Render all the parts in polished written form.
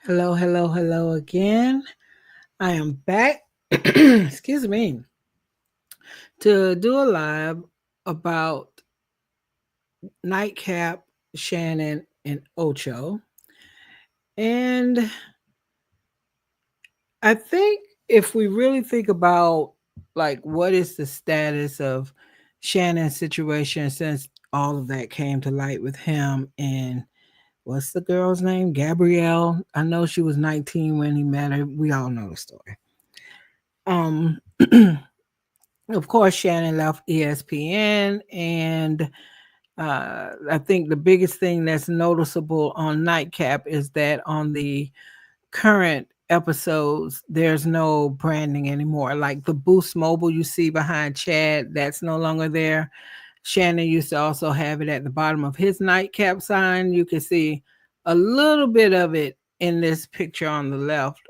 Hello, hello, hello again. I am back, excuse me, to do a live about Nightcap, Shannon, and Ocho. And I think if we really think about like what is the status of Shannon's situation since all of that came to light with him and what's the girl's name? Gabrielle. I know she was 19 when he met her. We all know the story. Um of course, Shannon left ESPN, and I think the biggest thing that's noticeable on Nightcap is that on the current episodes, there's no branding anymore. Like the Boost Mobile you see behind Chad, that's no longer there. Shannon used to also have it at the bottom of his Nightcap sign. You can see a little bit of it in this picture on the left.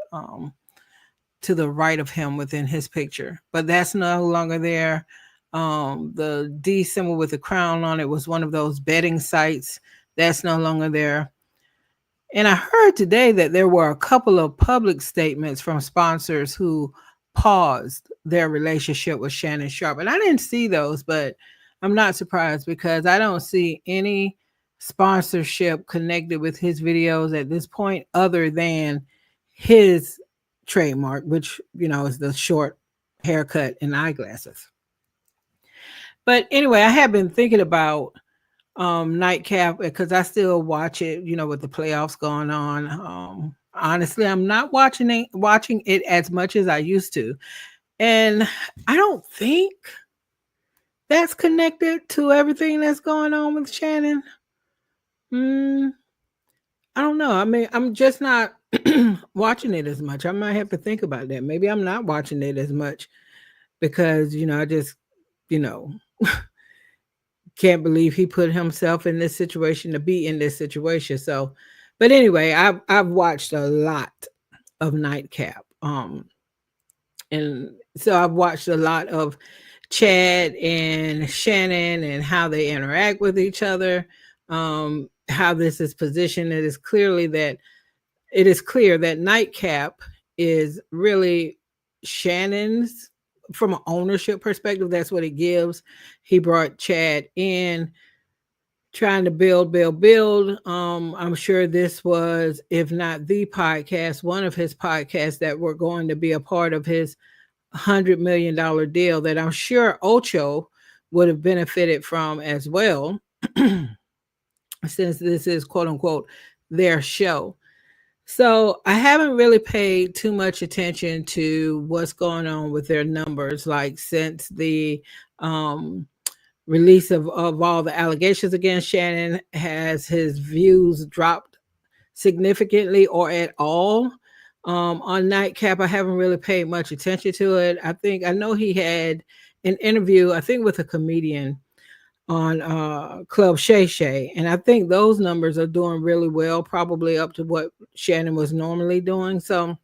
To the right of him within his picture, but that's no longer there. The D symbol with the crown on it was one of those betting sites. That's no longer there. And I heard today that there were a couple of public statements from sponsors who paused their relationship with Shannon Sharp. And I didn't see those, but I'm not surprised because I don't see any sponsorship connected with his videos at this point other than his trademark, which, is the short haircut and eyeglasses. But anyway, I have been thinking about Nightcap because I still watch it, with the playoffs going on. Honestly, I'm not watching it as much as I used to. And I don't think that's connected to everything that's going on with Shannon. Mm, I don't know. I mean, I'm just not watching it as much. I might have to think about that. Maybe I'm not watching it as much because, I just, you know, can't believe he put himself in this situation to be in this situation. So, but anyway, I've watched a lot of Nightcap. And so I've watched a lot of Chad and Shannon and how they interact with each other. How this is positioned. It is clear that Nightcap is really Shannon's from an ownership perspective. That's what it gives. He brought Chad in trying to build. I'm sure this was, if not the podcast, one of his podcasts that were going to be a part of his $100 million deal that I'm sure Ocho would have benefited from as well, since this is quote unquote their show. So I haven't really paid too much attention to what's going on with their numbers, like since the um, release of all the allegations against Shannon. Has his views dropped significantly or at all? On Nightcap, I haven't really paid much attention to it. I know he had an interview, I think with a comedian on Club Shay Shay, and I think those numbers are doing really well, probably up to what Shannon was normally doing. So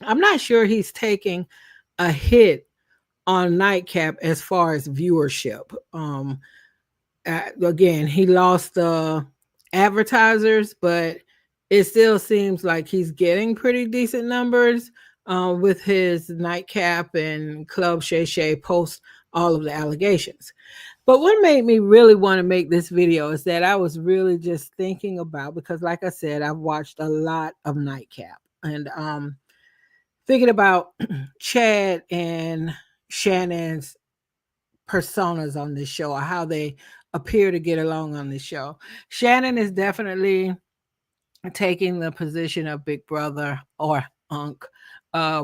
I'm not sure he's taking a hit on Nightcap as far as viewership. Again, he lost the advertisers, but it still seems like he's getting pretty decent numbers with his Nightcap and Club Shay Shay post all of the allegations. But what made me really want to make this video is that I was really just thinking about, because like I said, I've watched a lot of Nightcap, and thinking about Chad and Shannon's personas on this show, or how they appear to get along on this show. Shannon is definitely taking the position of big brother or unk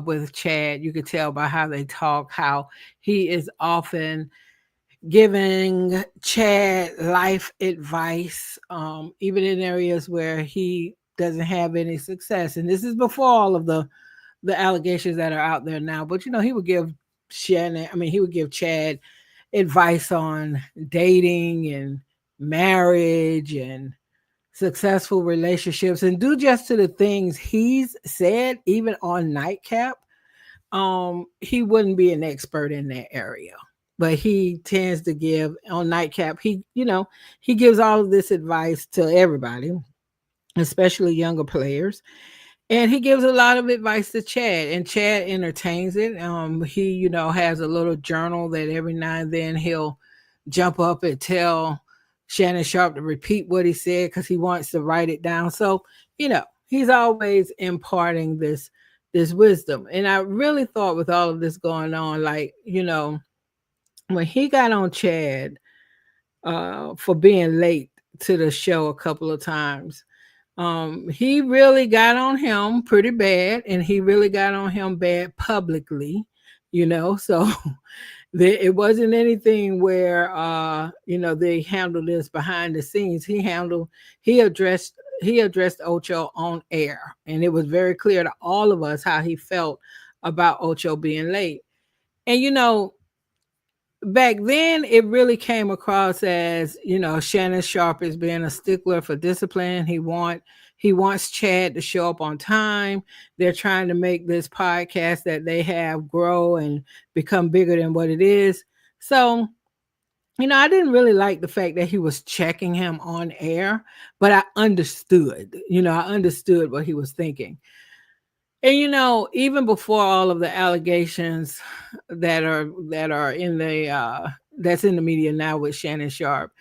with Chad. You could tell by how they talk, how he is often giving Chad life advice, even in areas where he doesn't have any success. And this is before all of the allegations that are out there now. But he would give he would give Chad advice on dating and marriage and successful relationships, and do just to the things he's said, even on Nightcap. He wouldn't be an expert in that area, but he tends to give on Nightcap. He gives all of this advice to everybody, especially younger players. And he gives a lot of advice to Chad, and Chad entertains it. He, has a little journal that every now and then he'll jump up and tell Shannon Sharp to repeat what he said because he wants to write it down. So, he's always imparting this wisdom. And I really thought with all of this going on, like, when he got on Chad for being late to the show a couple of times, he really got on him pretty bad, and he really got on him bad publicly, So it wasn't anything where they handled this behind the scenes. He addressed he addressed Ocho on air, and it was very clear to all of us how he felt about Ocho being late. And back then it really came across as Shannon Sharp is being a stickler for discipline. He wants Chad to show up on time. They're trying to make this podcast that they have grow and become bigger than what it is. So I didn't really like the fact that he was checking him on air, but I understood what he was thinking. And even before all of the allegations that are in the that's in the media now with Shannon Sharp,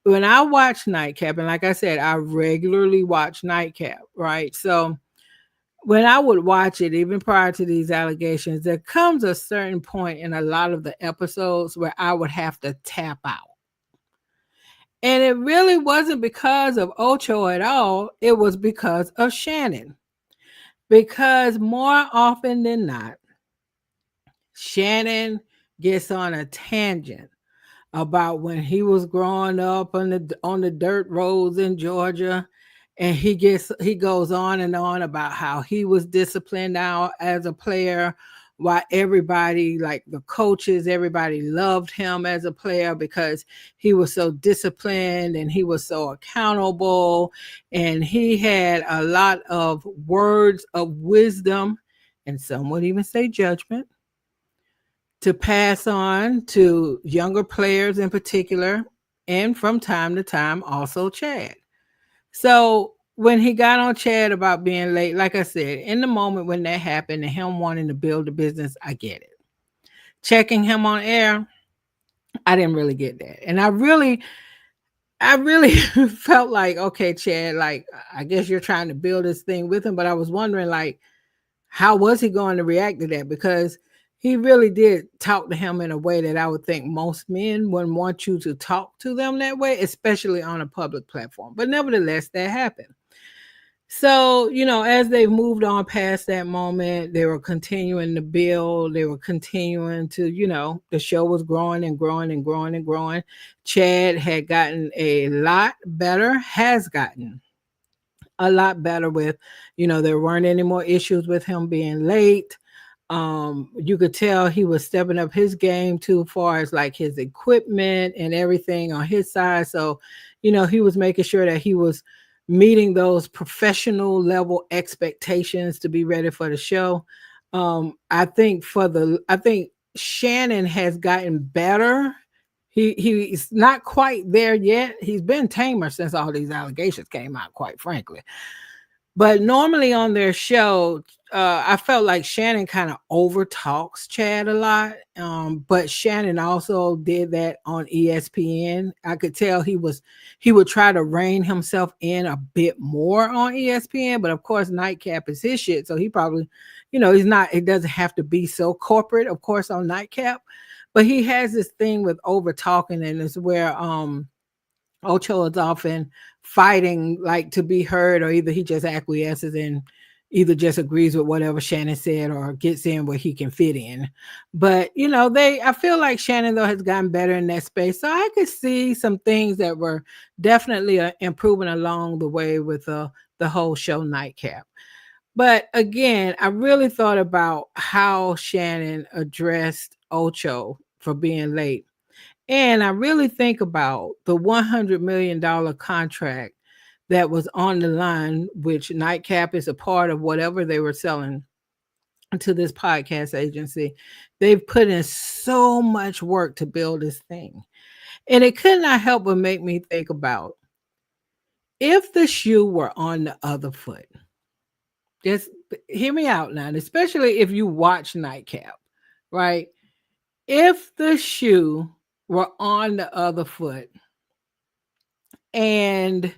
when I watch Nightcap, and like I said, I regularly watch Nightcap, right? So when I would watch it, even prior to these allegations, there comes a certain point in a lot of the episodes where I would have to tap out. And it really wasn't because of Ocho at all. It was because of Shannon. Because more often than not, Shannon gets on a tangent about when he was growing up on the dirt roads in Georgia, and he goes on and on about how he was disciplined now as a player, while everybody, like the coaches, everybody loved him as a player because he was so disciplined and he was so accountable, and he had a lot of words of wisdom, and some would even say judgment, to pass on to younger players in particular, and from time to time also Chad. So when he got on Chad about being late, like I said, in the moment when that happened and him wanting to build a business, I get it. Checking him on air, I didn't really get that. And I really felt like, okay, Chad, like I guess you're trying to build this thing with him, but I was wondering, like, how was he going to react to that? Because he really did talk to him in a way that I would think most men wouldn't want you to talk to them that way, especially on a public platform. But nevertheless, that happened. So, as they moved on past that moment, they were continuing to build. They were continuing to, the show was growing and growing and growing and growing. Chad had gotten a lot better, has gotten a lot better with, there weren't any more issues with him being late. You could tell he was stepping up his game too far as like his equipment and everything on his side. So, he was making sure that he was meeting those professional level expectations to be ready for the show. I think Shannon has gotten better. He's not quite there yet. He's been tamer since all these allegations came out, quite frankly. But normally on their show, I felt like Shannon kind of over talks Chad a lot. But Shannon also did that on ESPN. I could tell he would try to rein himself in a bit more on ESPN, but of course Nightcap is his shit. So he probably, he's not, it doesn't have to be so corporate, of course, on Nightcap. But he has this thing with over talking, and it's where Ocho is often fighting like to be heard, or either he just acquiesces and either just agrees with whatever Shannon said or gets in where he can fit in. But I feel like Shannon though has gotten better in that space. So I could see some things that were definitely improving along the way with the whole show Nightcap. But again, I really thought about how Shannon addressed Ocho for being late. And I really think about the $100 million contract that was on the line, which Nightcap is a part of whatever they were selling to this podcast agency. They've put in so much work to build this thing. And it could not help but make me think about, if the shoe were on the other foot, Just hear me out now, and especially if you watch Nightcap, right? If the shoe were on the other foot and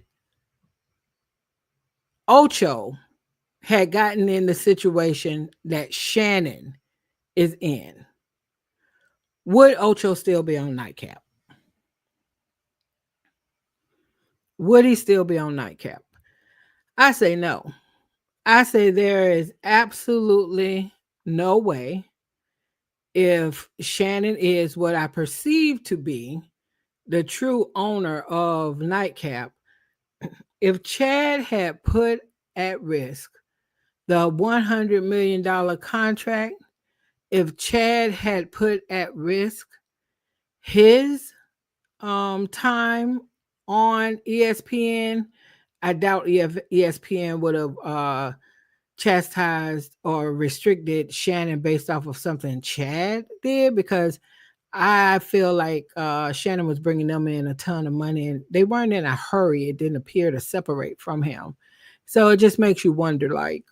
Ocho had gotten in the situation that Shannon is in, would Ocho still be on Nightcap? Would he still be on Nightcap? I say no. I say there is absolutely no way. If Shannon is what I perceive to be the true owner of Nightcap, if Chad had put at risk the $100 million contract, if Chad had put at risk his time on ESPN, I doubt if ESPN would have chastised or restricted Shannon based off of something Chad did, because I feel like Shannon was bringing them in a ton of money and they weren't in a hurry. It didn't appear to separate from him. So it just makes you wonder, like,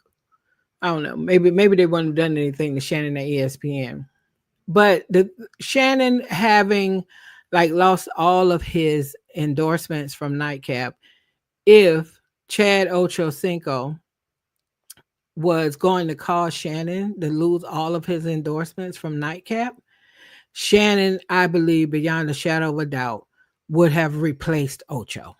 I don't know, maybe they wouldn't have done anything to Shannon at ESPN. But the Shannon having like lost all of his endorsements from Nightcap, if Chad Ochocinco was going to cause Shannon to lose all of his endorsements from Nightcap, Shannon, I believe, beyond a shadow of a doubt, would have replaced Ocho.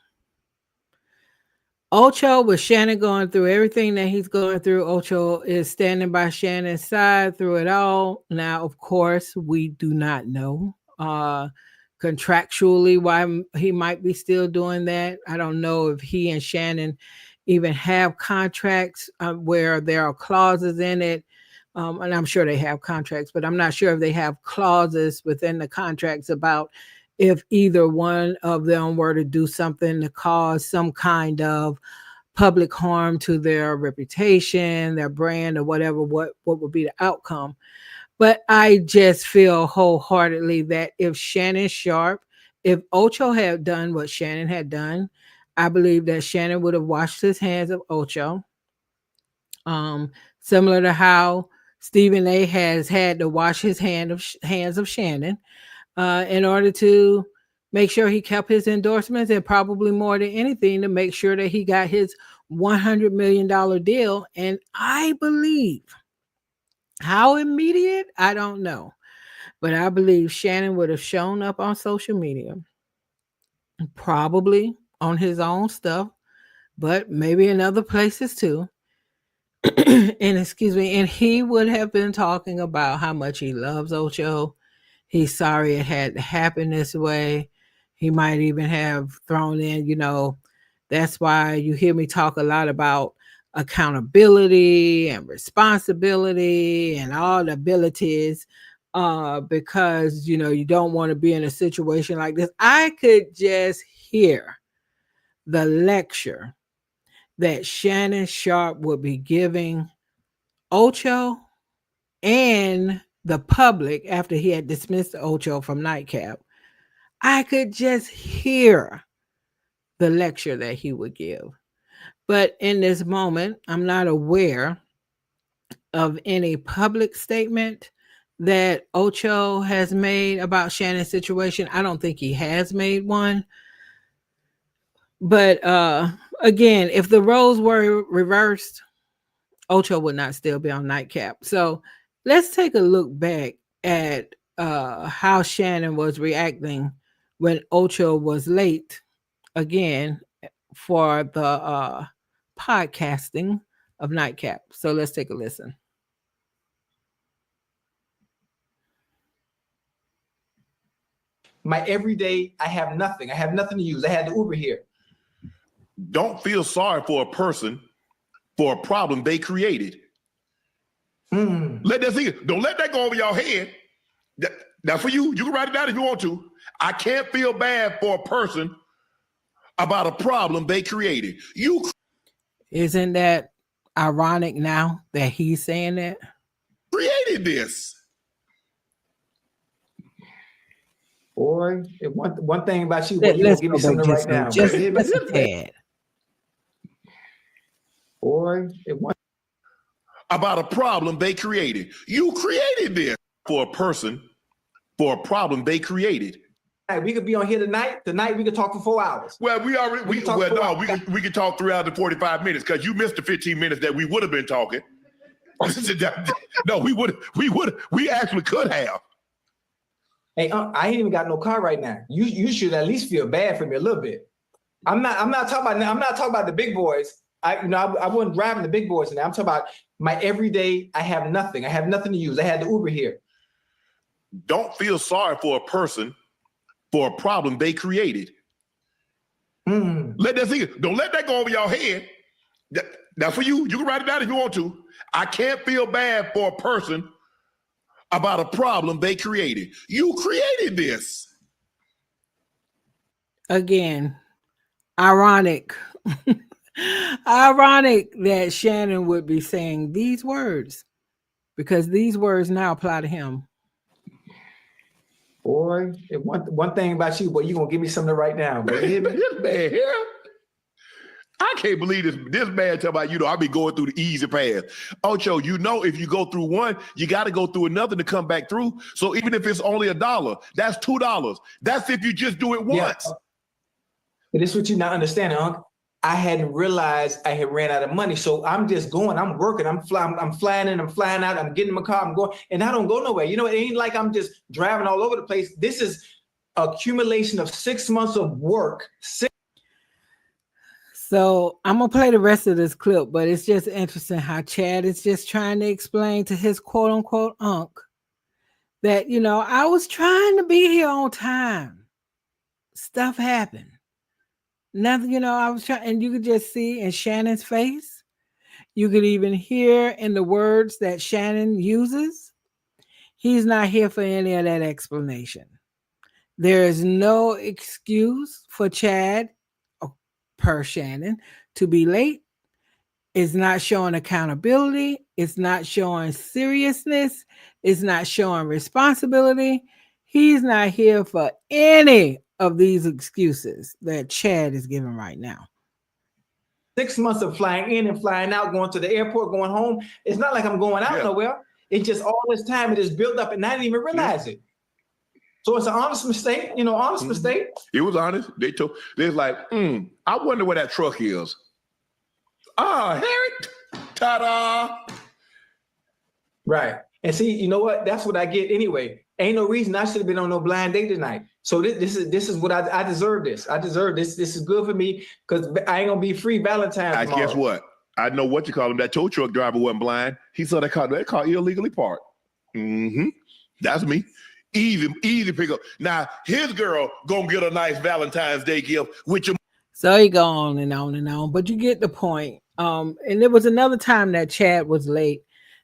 Ocho, with Shannon going through everything that he's going through, Ocho is standing by Shannon's side through it all. Now, of course, we do not know contractually why he might be still doing that. I don't know if he and Shannon even have contracts where there are clauses in it. And I'm sure they have contracts, but I'm not sure if they have clauses within the contracts about if either one of them were to do something to cause some kind of public harm to their reputation, their brand, or whatever, what would be the outcome. But I just feel wholeheartedly that if Shannon Sharp, if Ocho had done what Shannon had done, I believe that Shannon would have washed his hands of Ocho. Um, Similar to how Stephen A. has had to wash his hands of Shannon in order to make sure he kept his endorsements, and probably more than anything to make sure that he got his $100 million deal. And I believe, how immediate, I don't know, but I believe Shannon would have shown up on social media, probably on his own stuff, but maybe in other places too. And excuse me, and he would have been talking about how much he loves Ocho. He's sorry it had to happen this way. He might even have thrown in, that's why you hear me talk a lot about accountability and responsibility and all the abilities, because, you don't want to be in a situation like this. I could just hear the lecture that Shannon Sharp would be giving Ocho and the public after he had dismissed Ocho from Nightcap. I could just hear the lecture that he would give. But in this moment, I'm not aware of any public statement that Ocho has made about Shannon's situation. I don't think he has made one. But again, if the roles were reversed, Ocho would not still be on Nightcap. So let's take a look back at how Shannon was reacting when Ocho was late again for the podcasting of Nightcap. So let's take a listen. My everyday, I have nothing. I have nothing to use. I had the Uber here. Don't feel sorry for a person for a problem they created. Let that thing, don't let that go over your head. Now for you, you can write it down if you want to. I can't feel bad for a person about a problem they created. Isn't that ironic now that he's saying that? Created this. Boy, one thing about you, boy, you gonna give me something right now. Just a tad. Boy, about a problem they created. You created this for a person, for a problem they created. We could be on here tonight. Tonight we could talk for 4 hours. Well, we can talk 3 hours and 45 minutes because you missed the 15 minutes that we would have been talking. No, we actually could have. Hey, I ain't even got no car right now. You should at least feel bad for me a little bit. I'm not talking about the big boys. I wasn't driving the big boys now. I'm talking about my everyday. I have nothing to use. I had the Uber here. Don't feel sorry for a person for a problem they created. Let that thing. Don't let that go over your head. Now for you can write it down if you want to. I can't feel bad for a person about a problem they created. You created this. Again, ironic. Ironic that Shannon would be saying these words because these words now apply to him. Boy, one thing about you, boy, you gonna give me something right now. This man here, I can't believe this man talking about, I be going through the easy path. Ocho, if you go through one, you got to go through another to come back through. So even if it's only $1, that's $2. That's if you just do it once. Yeah. But this is what you're not understanding, Unc. I hadn't realized I had ran out of money. So I'm just going, I'm working, I'm flying in, I'm flying out, I'm getting in my car, I'm going, and I don't go nowhere. It ain't like I'm just driving all over the place. This is accumulation of 6 months of work. So I'm going to play the rest of this clip, but it's just interesting how Chad is just trying to explain to his quote unquote unc that, I was trying to be here on time. Stuff happened. Nothing, I was trying, and you could just see in Shannon's face, you could even hear in the words that Shannon uses, he's not here for any of that explanation. There is no excuse for Chad, per Shannon, to be late. It's not showing accountability. It's not showing seriousness. It's not showing responsibility. He's not here for any of these excuses that Chad is giving right now. 6 months of flying in and flying out, going to the airport, going home. It's not like I'm going out nowhere. It's just all this time it is built up and I didn't even realize it. So it's an honest mistake, mistake. It was honest. They're like, I wonder where that truck is. Harry, ta-da. Right. And see, you know what? That's what I get anyway. Ain't no reason I should have been on no blind date tonight. So this is what I deserve this. I deserve this. This is good for me because I ain't gonna be free Valentine's tomorrow. Guess what? I know what you call him. That tow truck driver wasn't blind. He saw that car illegally parked. That's me. Easy pickup. Now his girl gonna get a nice Valentine's Day gift with your. So he go on and on and on, but you get the point. And there was another time that Chad was late.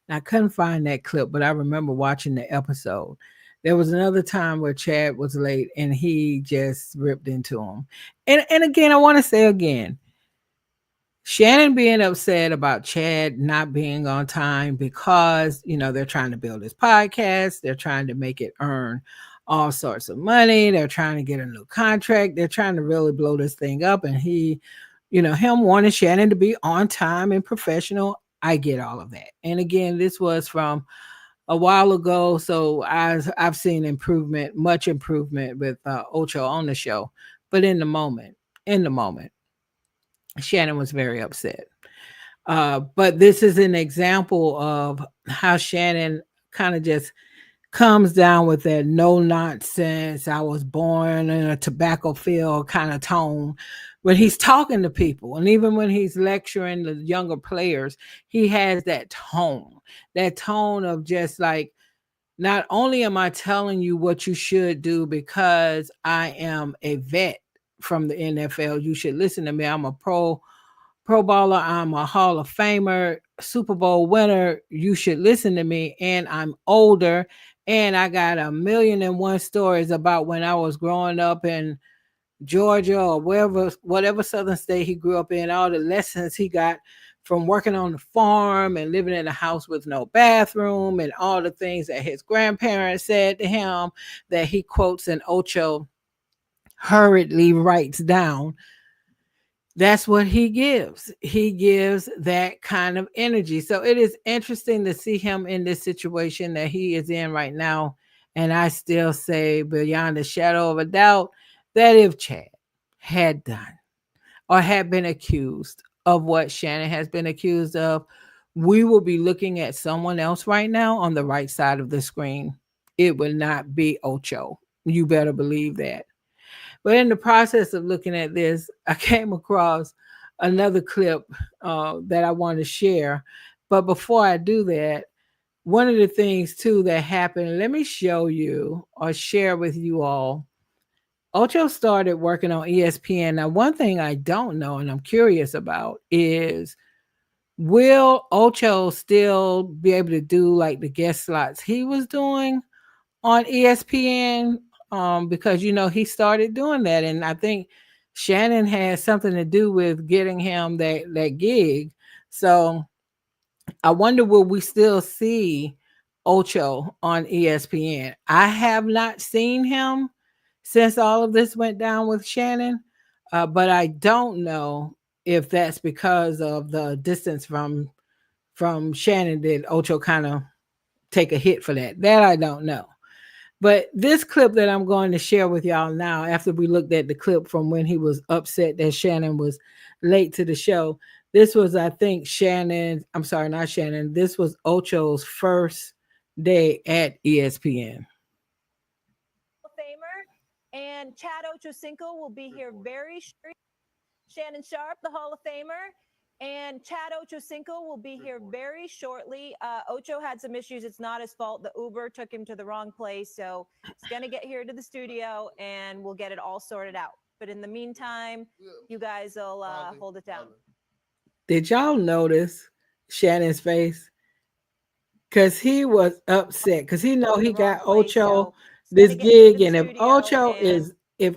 And I couldn't find that clip, but I remember watching the episode. There was another time where Chad was late and he just ripped into him. And again, I want to say again, Shannon being upset about Chad not being on time because, they're trying to build his podcast. They're trying to make it earn all sorts of money. They're trying to get a new contract. They're trying to really blow this thing up. And he, him wanting Shannon to be on time and professional. I get all of that. And again, this was from a while ago. So I've seen much improvement with Ocho on the show. But in the moment, Shannon was very upset. But this is an example of how Shannon kind of just comes down with that no nonsense, I was born in a tobacco field kind of tone when he's talking to people. And even when he's lecturing the younger players, he has that tone of just like, not only am I telling you what you should do because I am a vet from the NFL, you should listen to me. I'm a pro bowler. I'm a Hall of Famer, Super Bowl winner. You should listen to me. And I'm older. And I got 1,000,001 stories about when I was growing up in Georgia or whatever southern state he grew up in, all the lessons he got from working on the farm and living in a house with no bathroom and all the things that his grandparents said to him that he quotes and Ocho hurriedly writes down. that's what he gives. He gives that kind of energy. So it is interesting to see him in this situation that he is in right now. And I still say, beyond a shadow of a doubt, that if Chad had done or had been accused of what Shannon has been accused of, we will be looking at someone else right now on the right side of the screen. It would not be Ocho. You better believe that. But in the process of looking at this, I came across another clip that I want to share. But before I do that, one of the things too that happened, let me show you or share with you all. Ocho started working on ESPN. Now, one thing I don't know and I'm curious about is, will Ocho still be able to do like the guest slots he was doing on ESPN? Because he started doing that, and I think Shannon has something to do with getting him that gig. So I wonder, will we still see Ocho on ESPN? I have not seen him since all of this went down with Shannon, but I don't know if that's because of the distance from Shannon. Did Ocho kind of take a hit for that? That I don't know. But this clip that I'm going to share with y'all now, after we looked at the clip from when he was upset that Shannon was late to the show, this was, I think, Shannon. I'm sorry, not Shannon. This was Ocho's first day at ESPN. Famer and Chad Ochocinco will be here very shortly. Shannon Sharp, the Hall of Famer, and Chad Ochocinco will be here very shortly. Ocho had some issues. It's not his fault. The Uber took him to the wrong place, so he's going to get here to the studio, and we'll get it all sorted out. But in the meantime, you guys will hold it down. Did y'all notice Shannon's face? Because he was upset because he know he got Ocho this gig, and if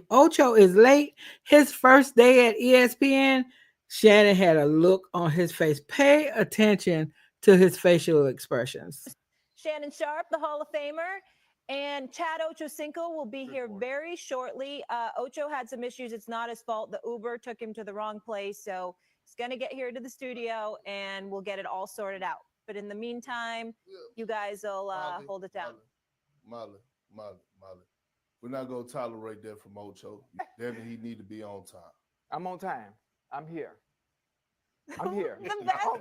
Ocho is late, his first day at ESPN, Shannon had a look on his face. Pay attention to his facial expressions. Shannon Sharp, the Hall of Famer, and Chad Ochocinco will be here very shortly. Ocho had some issues. It's not his fault. The Uber took him to the wrong place, so he's going to get here to the studio, and we'll get it all sorted out. But in the meantime, you guys will hold it down. Molly, we're not going to tolerate that from Ocho. Damn it, he need to be on time. I'm on time. I'm here. I'm here.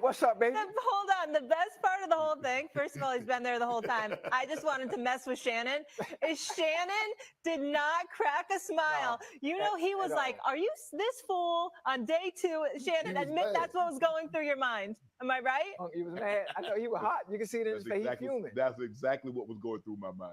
What's up, baby? Hold on. The best part of the whole thing, first of all, he's been there the whole time. I just wanted to mess with Shannon. Shannon did not crack a smile. No, he was like, are you this fool on day 2? Shannon, admit that's what was going through your mind. Am I right? Oh, he was mad. I know he was hot. You can see it in his face. He's fuming. That's exactly what was going through my mind.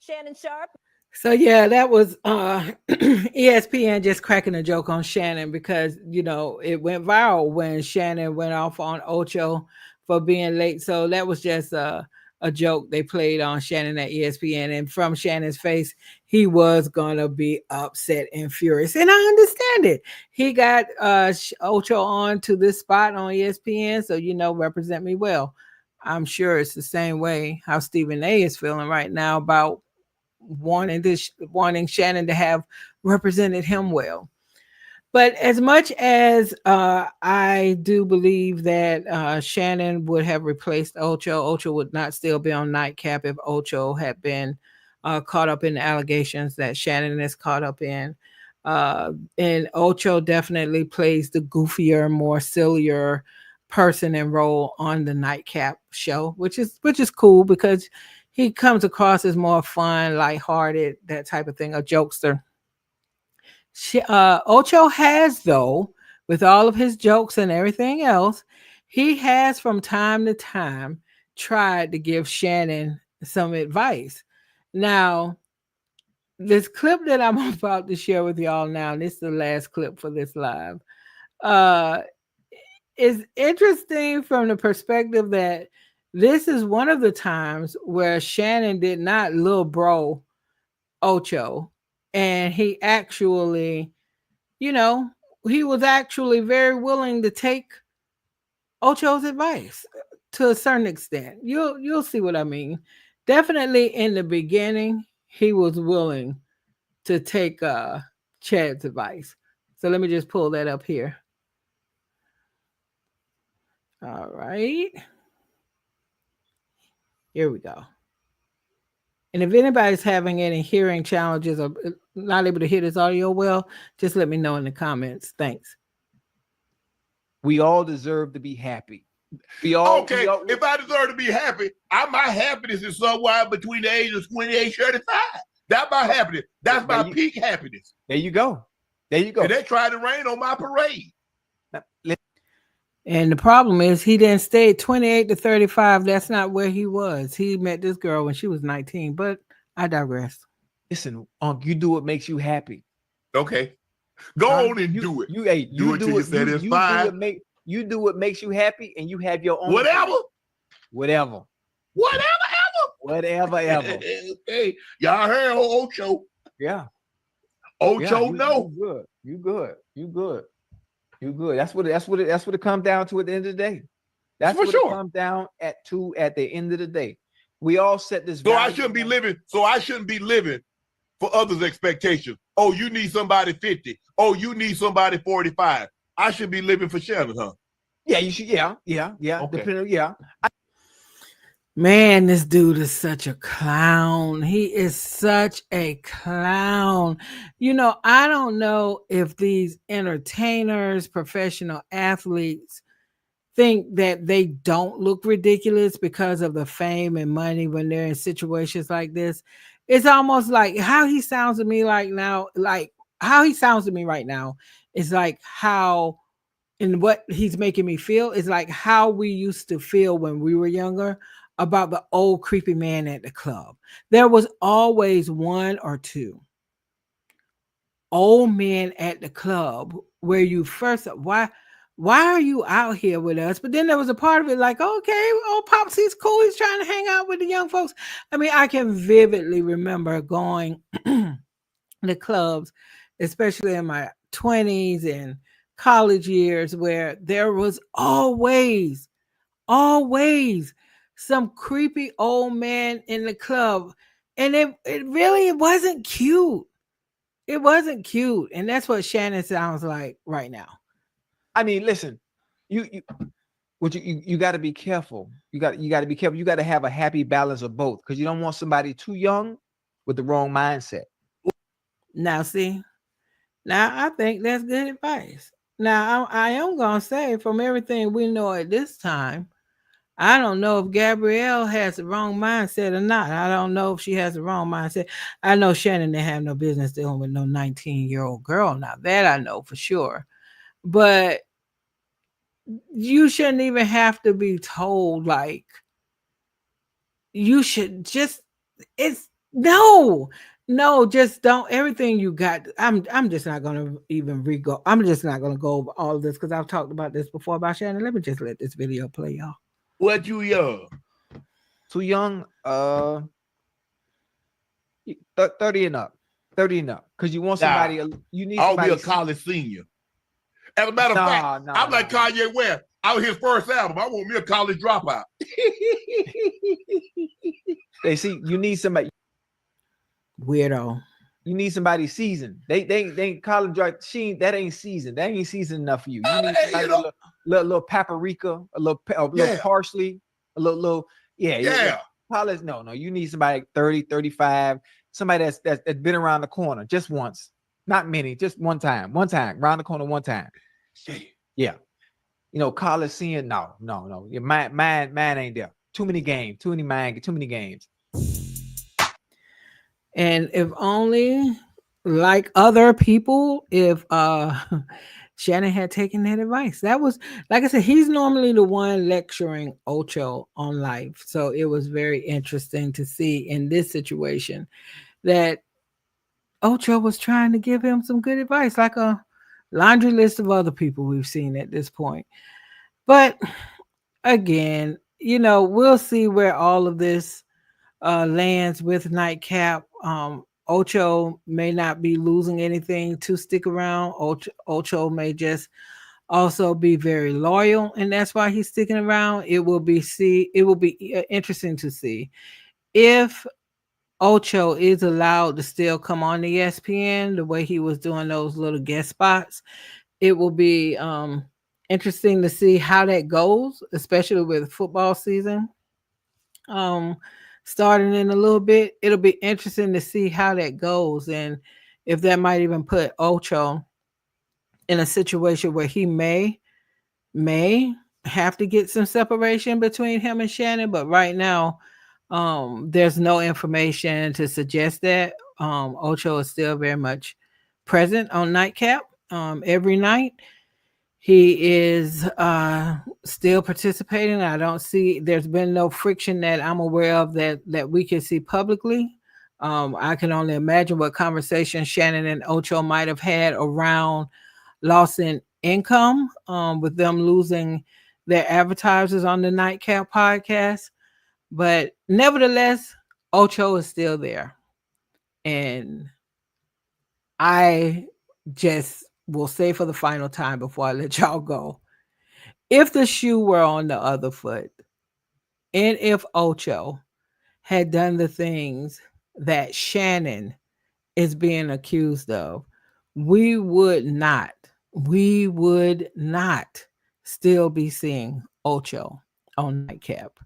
Shannon Sharp. So yeah, that was ESPN just cracking a joke on Shannon because it went viral when Shannon went off on Ocho for being late. So that was just a joke they played on Shannon at ESPN, and from Shannon's face, he was gonna be upset and furious, and I understand it. He got Ocho on to this spot on ESPN, so represent me well. I'm sure it's the same way how Stephen A is feeling right now about wanting Shannon to have represented him well. But as much as I do believe that Shannon would have replaced Ocho would not still be on Nightcap if Ocho had been caught up in the allegations that Shannon is caught up in. And Ocho definitely plays the goofier, more sillier person and role on the Nightcap show, which is cool because he comes across as more fun, lighthearted, that type of thing, a jokester. Ocho has, though, with all of his jokes and everything else, he has from time to time tried to give Shannon some advice. Now, this clip that I'm about to share with y'all now, and this is the last clip for this live, is interesting from the perspective that this is one of the times where Shannon did not little bro Ocho, and he actually, he was actually very willing to take Ocho's advice to a certain extent. You'll see what I mean. Definitely in the beginning, he was willing to take Chad's advice. So let me just pull that up here. All right. Here we go. And if anybody's having any hearing challenges or not able to hear this audio well, just let me know in the comments. Thanks. We all deserve to be happy. Okay, if I deserve to be happy, my happiness is somewhere between the ages of 28 and 35. That's my happiness. That's my peak happiness. There you go. There you go. And they tried to rain on my parade. And the problem is he didn't stay 28 to 35. That's not where he was. He met this girl when she was 19, but I digress. Listen, Unc, you do what makes you happy. Okay. Go on and do it. You do it what makes you happy, and you have your own whatever. Hey, y'all heard Ocho. Yeah. Ocho, no. You good. That's what it comes down to at the end of the day. That's what it comes down at the end of the day. We all set this. So I shouldn't be living for others' expectations. Oh, you need somebody 50. Oh, you need somebody 45. I should be living for Shannon, huh? Yeah, you should. Yeah. Okay. Man, this dude is such a clown. He is such a clown. You know, I don't know if these entertainers, professional athletes think that they don't look ridiculous because of the fame and money when they're in situations like this. It's almost like how he sounds to me right now is like how, and what he's making me feel is like how we used to feel when we were younger about the old creepy man at the club. There was always one or two old men at the club where you first, why are you out here with us? But then there was a part of it like, okay, old Pops, he's cool. He's trying to hang out with the young folks. I mean, I can vividly remember going to clubs, especially in my 20s and college years, where there was always some creepy old man in the club. And it really wasn't cute. It wasn't cute. And that's what Shannon sounds like right now. I mean, listen, you got to be careful. You got to be careful. You got to have a happy balance of both, because you don't want somebody too young with the wrong mindset. Now, see, I think that's good advice. Now, I am going to say, from everything we know at this time, I don't know if Gabrielle has the wrong mindset or not. I don't know if she has the wrong mindset. I know Shannon didn't have no business dealing with no 19-year-old girl. Now, that I know for sure. But you shouldn't even have to be told, like, you should just, just don't, everything you got. I'm just not going to even I'm just not going to go over all of this because I've talked about this before about Shannon. Let me just let this video play, y'all. What you young? Too young, 30 and up. 30 and up. Because you want somebody, you need somebody. I'll be a college senior. As a matter of fact, I'm like Kanye West. I was his first album. I want me a college dropout. They see, you need somebody. Weirdo. You need somebody seasoned. They college drop. That ain't seasoned. That ain't seasoned enough for you. You need somebody a little paprika, a little parsley, a little college. No. You need somebody like 30, 35, somebody that's been around the corner just once, not many, just one time, around the corner one time. Yeah. You know, college seeing, no. Your mind ain't there. Too many games, too many games. And if only, like other people, if Shannon had taken that advice. That was, like I said, he's normally the one lecturing Ocho on life. So it was very interesting to see in this situation that Ocho was trying to give him some good advice, like a laundry list of other people we've seen at this point. But again, you know, we'll see where all of this lands with Nightcap. Ocho may not be losing anything to stick around. Ocho may just also be very loyal, and that's why he's sticking around. It will be interesting to see if Ocho is allowed to still come on the ESPN the way he was doing those little guest spots. It will be interesting to see how that goes, especially with football season um starting in a little bit. It'll be interesting to see how that goes, and if that might even put Ocho in a situation where he may have to get some separation between him and Shannon. But right now, there's no information to suggest that. Ocho is still very much present on Nightcap every night. He is still participating. I don't see there's been no friction that I'm aware of that we can see publicly. I can only imagine what conversation Shannon and Ocho might have had around loss in income, with them losing their advertisers on the Nightcap podcast. But nevertheless, Ocho is still there. And I just will say for the final time before I let y'all go, if the shoe were on the other foot, and if Ocho had done the things that Shannon is being accused of, we we would not still be seeing Ocho on Nightcap.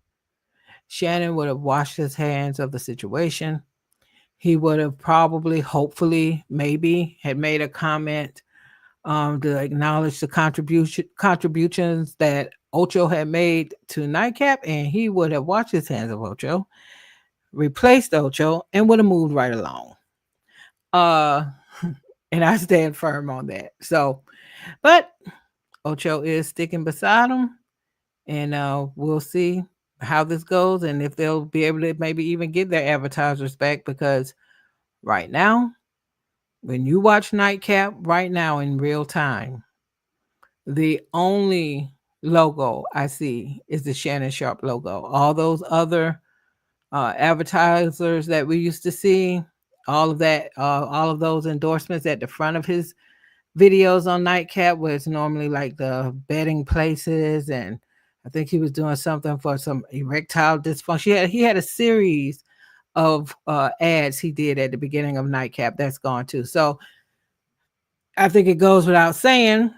Shannon would have washed his hands of the situation. He would have probably, hopefully, maybe had made a comment to acknowledge the contributions that Ocho had made to Nightcap, and he would have washed his hands of Ocho, replaced Ocho, and would have moved right along. Uh, and I stand firm on that. So, but Ocho is sticking beside him, and we'll see how this goes, and if they'll be able to maybe even get their advertisers back. Because right now, when you watch Nightcap right now in real time, the only logo I see is the Shannon Sharp logo. All those other advertisers that we used to see, all of that, all of those endorsements at the front of his videos on Nightcap, where it's normally like the bedding places, and I think he was doing something for some erectile dysfunction. He had a series of ads he did at the beginning of Nightcap that's gone too. So I think it goes without saying,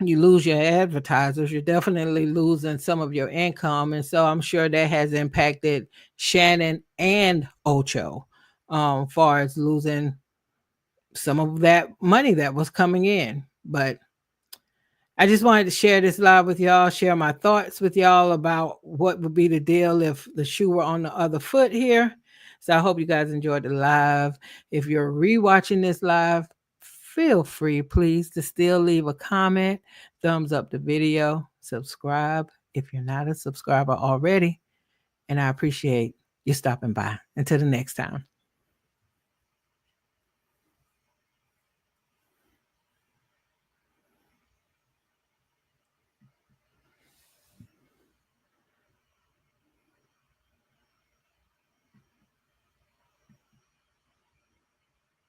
you lose your advertisers, you're definitely losing some of your income. And so I'm sure that has impacted Shannon and Ocho, far as losing some of that money that was coming in. But I just wanted to share this live with y'all, share my thoughts with y'all about what would be the deal if the shoe were on the other foot here. So I hope you guys enjoyed the live. If you're rewatching this live, feel free, please, to still leave a comment, thumbs up the video, subscribe if you're not a subscriber already. And I appreciate you stopping by. Until the next time.